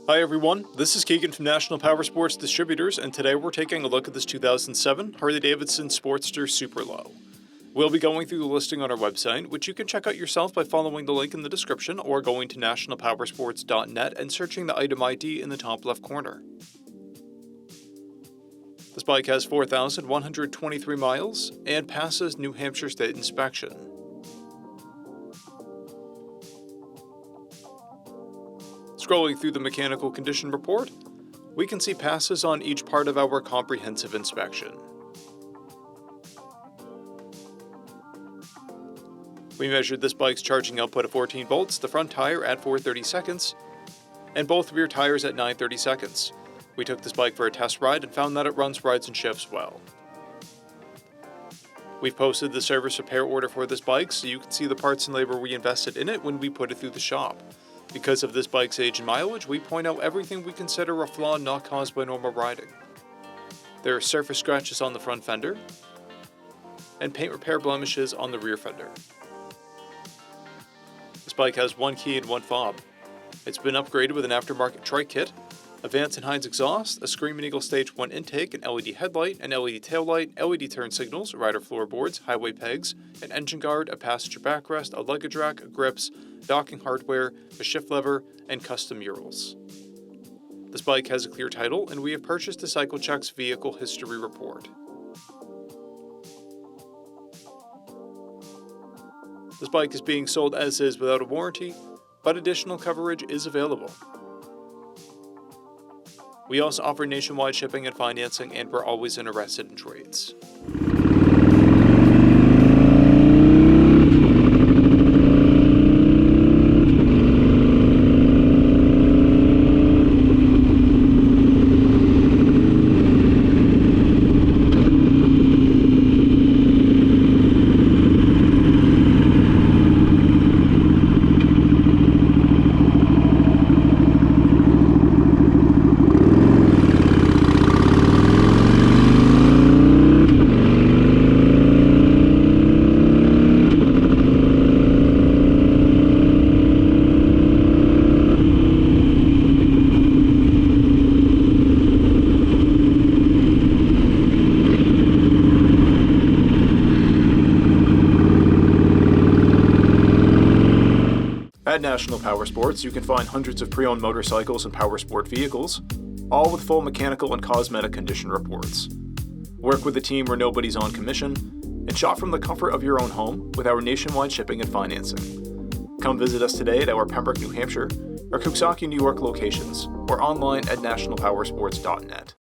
Hi everyone, this is Keegan from National Powersports Distributors, and today we're taking a look at this 2007 Harley-Davidson Sportster SUPERLOW. We'll be going through the listing on our website, which you can check out yourself by following the link in the description or going to nationalpowersports.net and searching the item ID in the top left corner. This bike has 4,123 miles and passes New Hampshire State inspection. Scrolling through the mechanical condition report, we can see passes on each part of our comprehensive inspection. We measured this bike's charging output at 14 volts, the front tire at 430 seconds, and both rear tires at 930 seconds. We took this bike for a test ride and found that it runs, rides, and shifts well. We've posted the service repair order for this bike so you can see the parts and labor we invested in it when we put it through the shop. Because of this bike's age and mileage, we point out everything we consider a flaw not caused by normal riding. There are surface scratches on the front fender, and paint repair blemishes on the rear fender. This bike has one key and one fob. It's been upgraded with an aftermarket TRIKE kit, a Vance & Hines exhaust, a Screaming Eagle Stage 1 intake, an LED headlight, an LED taillight, LED turn signals, rider floorboards, highway pegs, an engine guard, a passenger backrest, a luggage rack, grips, docking hardware, a shift lever, and custom murals. This bike has a clear title, and we have purchased a CycleCheck's vehicle history report. This bike is being sold as is without a warranty, but additional coverage is available. We also offer nationwide shipping and financing, and we're always interested in trades. At National Powersports, you can find hundreds of pre-owned motorcycles and powersport vehicles, all with full mechanical and cosmetic condition reports. Work with a team where nobody's on commission, and shop from the comfort of your own home with our nationwide shipping and financing. Come visit us today at our Pembroke, New Hampshire, or Coxsackie, New York locations, or online at nationalpowersports.net.